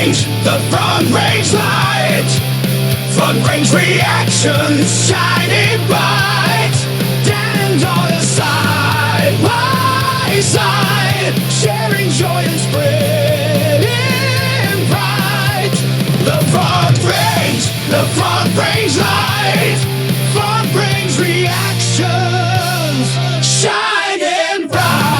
the front range light, front range reactions shining bright, and on the side by side, sharing joy and spreading pride. The front range light, front range reactions shining bright.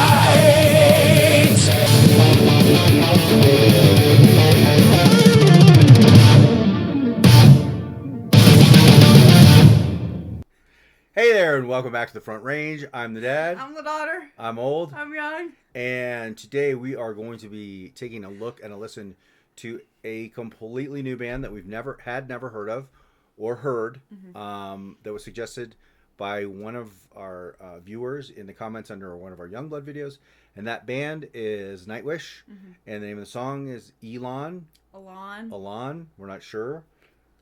Hey there, and welcome back to the Front Range. I'm the dad. I'm the daughter. I'm old. I'm young. And today we are going to be taking a look and a listen to a completely new band that we've never heard of or heard. That was suggested by one of our viewers in the comments under one of our Youngblood videos. And that band is Nightwish. And the name of the song is Elan. Elan. We're not sure.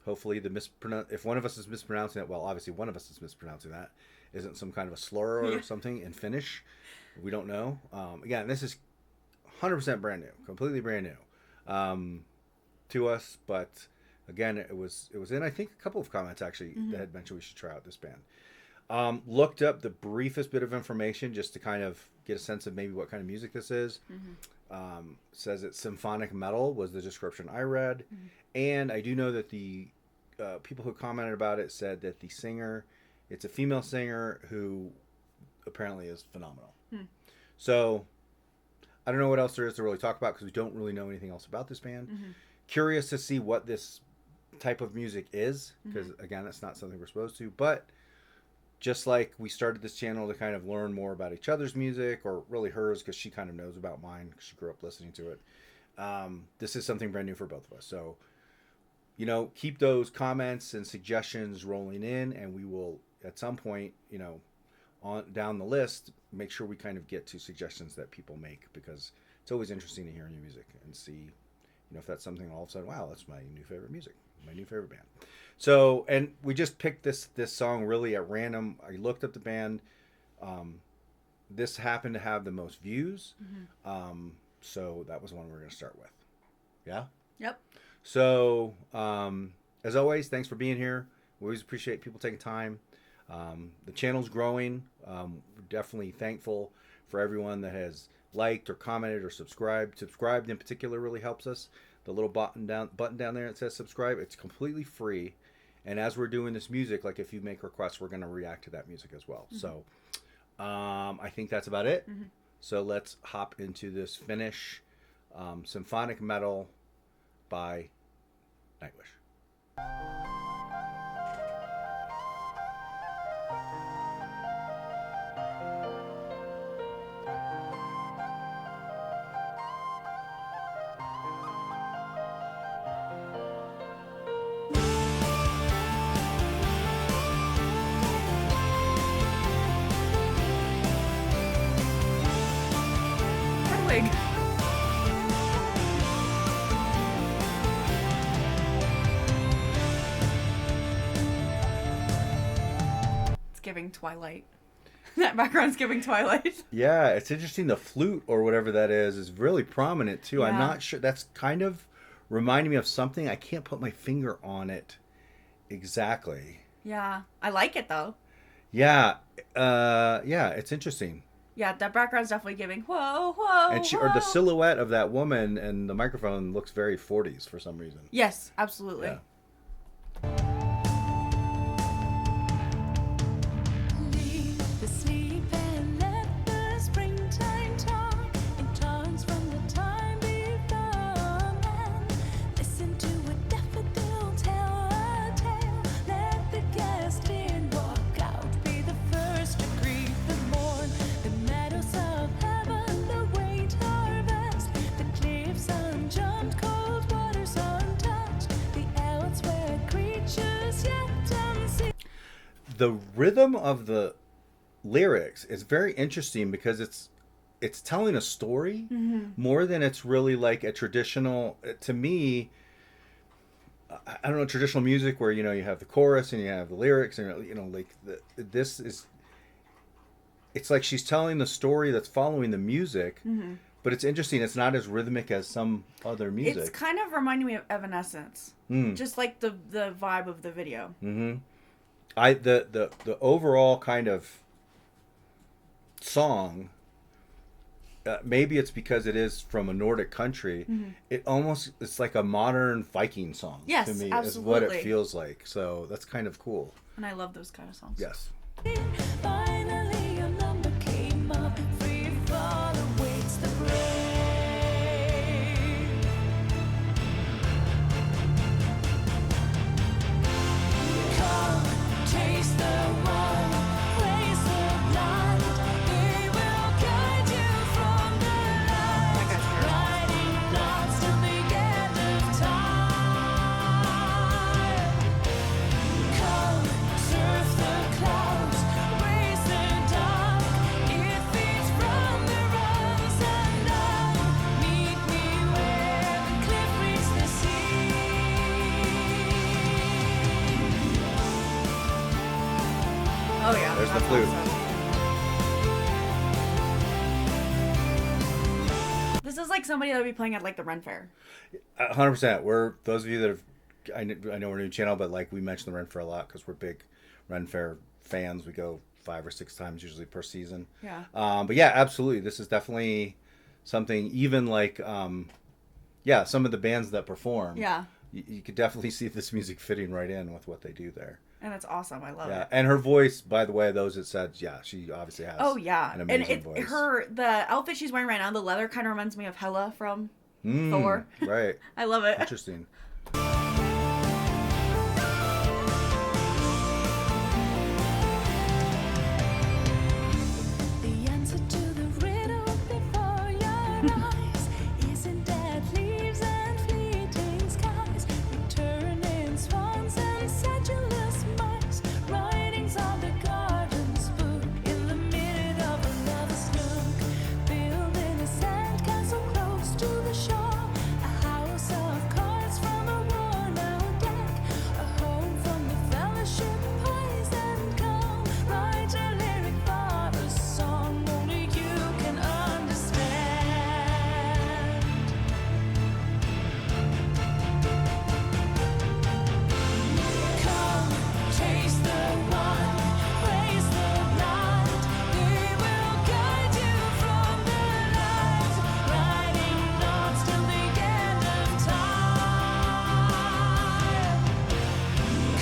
Hopefully if one of us is mispronouncing it, well, obviously one of us is mispronouncing that, isn't some kind of a slur or something in Finnish. We don't know. Again, this is 100% brand new, completely brand new to us. But again, it was in, I think, a couple of comments actually that had mentioned we should try out this band. Looked up the briefest bit of information just to kind of get a sense of maybe what kind of music this is. Says it's symphonic metal was the description I read. And I do know that the people who commented about it said that the singer, it's a female singer who apparently is phenomenal. So I don't know what else there is to really talk about because we don't really know anything else about this band. Curious to see what this type of music is because, again, that's not something we're supposed to. But just like we started this channel to kind of learn more about each other's music, or really hers because she kind of knows about mine because she grew up listening to it. This is something brand new for both of us. So, you know, keep those comments and suggestions rolling in, and we will at some point, you know, on down the list, make sure we kind of get to suggestions that people make, because it's always interesting to hear new music and see, you know, if that's something all of a sudden, wow, that's my new favorite music, my new favorite band. So, and we just picked this song really at random. I looked up the band. This happened to have the most views. So that was one we're going to start with. Yeah? Yep. So, as always, thanks for being here. We always appreciate people taking time. The channel's growing. We're definitely thankful for everyone that has liked or commented or subscribed. Subscribed in particular really helps us. The little button down there that says subscribe, it's completely free. And as we're doing this music, like if you make requests, we're going to react to that music as well. So I think that's about it. So let's hop into this Finnish Symphonic Metal by Nightwish. Wig. It's giving Twilight. That background's giving Twilight. Yeah, it's interesting. The flute or whatever that is really prominent too. I'm not sure. That's kind of reminding me of something. I can't put my finger on it exactly. Yeah. I like it though. Yeah. Yeah, it's interesting. Yeah, that background's definitely giving whoa, whoa. And or the silhouette of that woman and the microphone looks very 40s for some reason. Yes, absolutely. Yeah. The rhythm of the lyrics is very interesting because it's telling a story more than it's really like a traditional, to me, I don't know, traditional music where, you know, you have the chorus and you have the lyrics and, you know, like this is, it's like she's telling the story that's following the music, but it's interesting. It's not as rhythmic as some other music. It's kind of reminding me of Evanescence. Just like the vibe of the video. Mm-hmm. The overall kind of song, maybe it's because it is from a Nordic country. It's like a modern Viking song. Yes, to me absolutely. is what it feels like. So that's kind of cool. And I love those kind of songs. Yes. Finally, your number came up. Free fall awaits the brave. Come, taste the wine, raise the blind. He will guide you from the light, riding knots till the end of time. Come, surf the clouds, raise the dark. It feeds from the runs undone. Meet me where the cliff meets the sea. Oh yeah. There's the that's flute. awesome. This is like somebody that would be playing at like the Ren Fair. 100%. We're those of you that have. I know we're a new channel, but like we mention the Ren Fair a lot because we're big Ren Fair fans. We go 5 or 6 times usually per season. Yeah. But yeah, absolutely. This is definitely something. Even like, some of the bands that perform. Yeah. You could definitely see this music fitting right in with what they do there. And it's awesome. I love Yeah, it. and her voice, by the way, those that said, yeah, she obviously has. Oh yeah. an And amazing voice. the outfit she's wearing right now, the leather kind of reminds me of Hela from Thor. Right. I love it. Interesting. The answer to the riddle before your eyes isn't dead leaves and fleeting skies, returning swans and sedulous mice, writings on the garden spook in the middle of another snook, building a sandcastle close to the shore, a house of cards from a worn-out deck, a home from the fellowship, poison calm, write a lyric for a song only you can understand. Come, taste the wine, raise the blind. He will guide you from the light, riding knots till the end of time.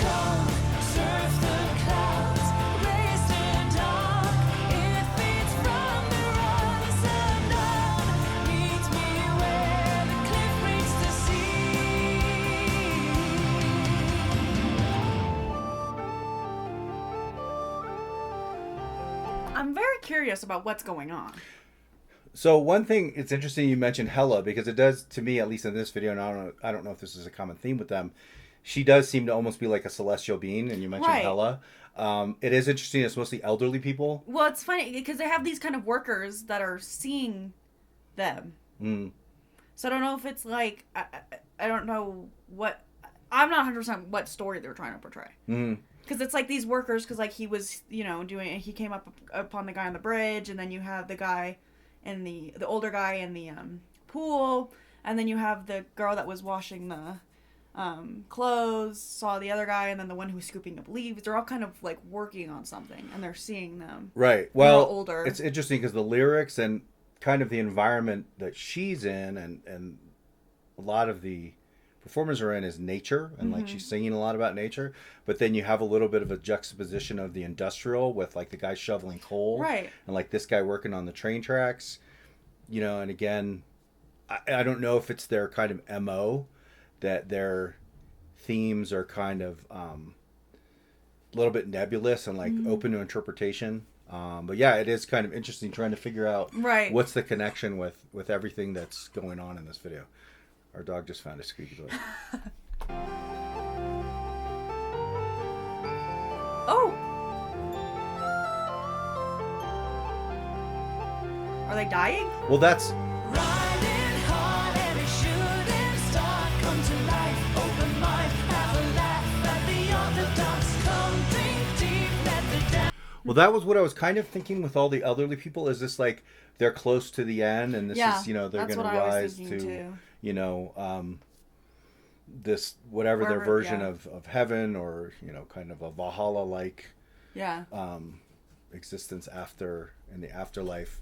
Come, surf the clouds, raise the dark. It feeds from the runs undone. Meet me where the cliff meets the sea. I'm very curious about what's going on. So one thing, it's interesting you mentioned Hela because it does, to me, at least in this video, and I don't know if this is a common theme with them, she does seem to almost be like a celestial being, and you mentioned Right. Hela. It is interesting, it's mostly elderly people. Well, it's funny because they have these kind of workers that are seeing them. So I don't know if it's like I don't know what I'm not 100% what story they're trying to portray. Because it's like these workers, because like he was he came up upon the guy on the bridge, and then you have the guy and the older guy in the pool, and then you have the girl that was washing the clothes, saw the other guy, and then the one who was scooping up leaves. They're all kind of like working on something, and they're seeing them. Right. Well, older. It's interesting because the lyrics and kind of the environment that she's in and a lot of the performers are in is nature, and like she's singing a lot about nature, but then you have a little bit of a juxtaposition of the industrial with like the guy shoveling coal, Right. and like this guy working on the train tracks, and again, I don't know if it's their kind of MO that their themes are kind of a little bit nebulous and like open to interpretation. But yeah, it is kind of interesting trying to figure out Right. what's the connection with everything that's going on in this video. Our dog just found a squeaky toy. Oh! Are they dying? Well, that's Riding hard and it shouldn't start. Come to life, open mind, have a laugh at the underdogs. Come drink deep, let the Well, that was what I was kind of thinking with all the elderly people. Is this like they're close to the end, and this Yeah, is they're that's going to what I was rise thinking, to too. this whatever their Wherever, version yeah. of heaven, or kind of a Valhalla like Yeah. existence after in the afterlife,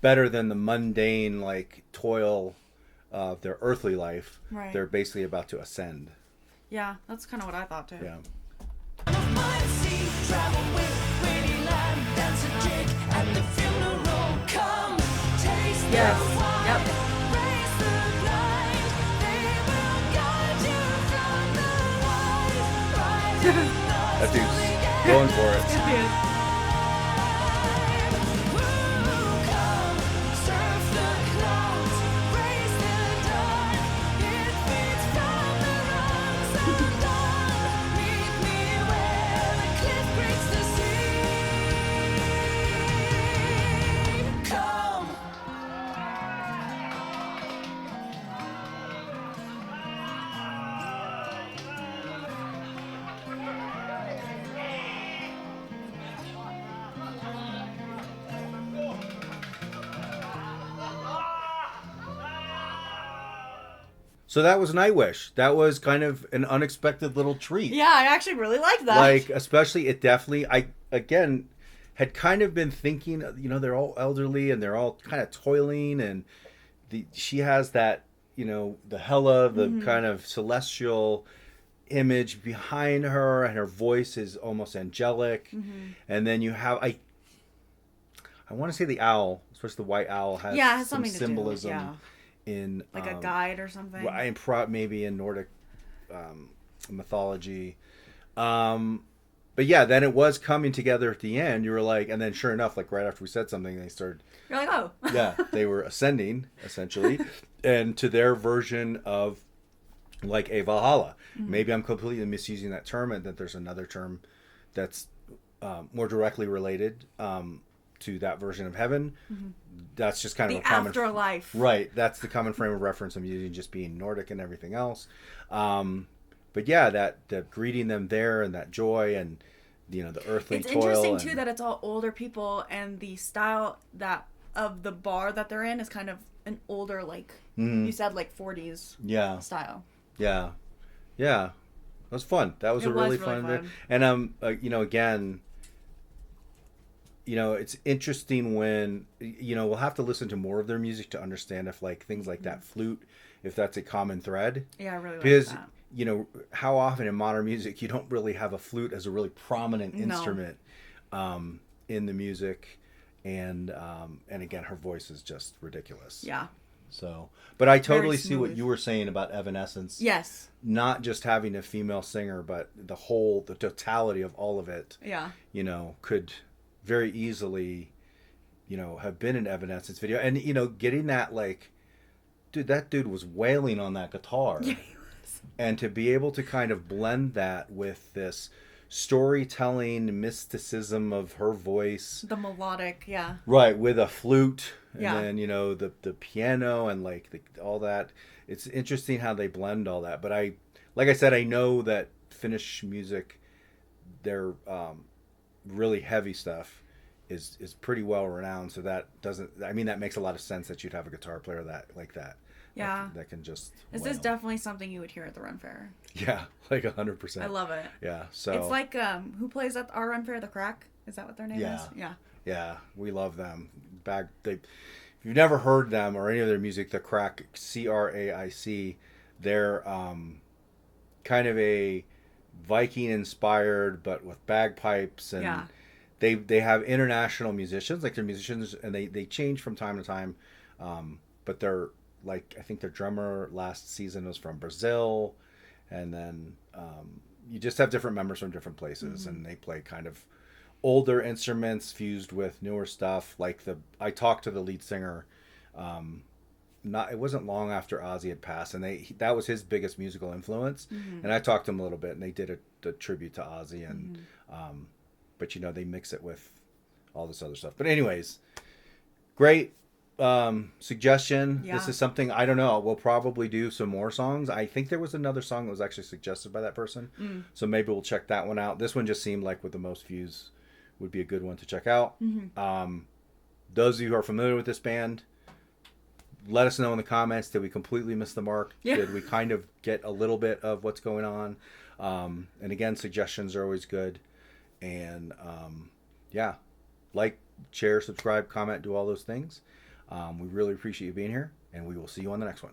better than the mundane like toil of their earthly life. Right. They're basically about to ascend. Yeah, that's kind of what I thought too. Yeah. Yes. Yep. That dude's going for it. So that was Nightwish. That was kind of an unexpected little treat. Yeah, I actually really like that. Like, especially, it definitely, I, again, had kind of been thinking, they're all elderly and they're all kind of toiling, and she has that, the Hela, the kind of celestial image behind her, and her voice is almost angelic. And then you have, I want to say the owl, especially the white owl, has, it has some something to symbolism. do. Yeah. In Like a guide or something. Maybe in Nordic mythology, but yeah, then it was coming together at the end. You were like, and then sure enough, like right after we said something, they started. You're like, oh. Yeah, they were ascending essentially, and to their version of like a Valhalla. Maybe I'm completely misusing that term, and that there's another term that's more directly related to that version of heaven. That's just kind of The a common afterlife. Right, that's the common frame of reference I'm using, just being Nordic and everything else. But yeah, that greeting them there, and that joy, and the earthly It's toil. interesting too that it's all older people, and the style that of the bar that they're in is kind of an older, like you said, like 40s Yeah, style. yeah. That was fun. That was It a was really really fun. fun. And again, it's interesting when we'll have to listen to more of their music to understand if like things like that flute, if that's a common thread. Yeah, I really Because like that. how often in modern music you don't really have a flute as a really prominent No. instrument in the music, and again, her voice is just ridiculous. Yeah. So, but I totally Very see what smooth. you were saying about Evanescence. Yes. Not just having a female singer, but the totality of all of it. Yeah. Could very easily, have been an Evanescence video, and getting that like, dude, that dude was wailing on that guitar. Yeah, he was. And to be able to kind of blend that with this storytelling mysticism of her voice, The melodic, yeah. right, with a flute, and Yeah. then the piano, and like all that. It's interesting how they blend all that. But like I said, I know that Finnish music, their really heavy stuff is pretty well renowned. So that that makes a lot of sense that you'd have a guitar player like that. Yeah. That can just This wail. is definitely something you would hear at the Run Fair. Yeah, like 100%. I love it. Yeah, so It's like who plays at our Run Fair? The Crack? Is that what their name Yeah. is? Yeah. yeah, we love them. If you've never heard them or any of their music, the Crack, Craic, they're kind of a Viking inspired, but with bagpipes, and Yeah. they have international musicians, like they're musicians, and they change from time to time, but they're like, I think their drummer last season was from Brazil, and then you just have different members from different places, and they play kind of older instruments fused with newer stuff. Like I talked to the lead singer, it wasn't long after Ozzy had passed, and that was his biggest musical influence. And I talked to him a little bit, and they did a tribute to Ozzy, and but they mix it with all this other stuff. But anyways, great suggestion. Yeah. This is something, I don't know, we'll probably do some more songs. I think there was another song that was actually suggested by that person, so maybe we'll check that one out. This one just seemed like with the most views would be a good one to check out. Those of you who are familiar with this band, let us know in the comments. Did we completely miss the mark? Yeah. Did we kind of get a little bit of what's going on? And again, suggestions are always good. And yeah, like, share, subscribe, comment, do all those things. We really appreciate you being here, and we will see you on the next one.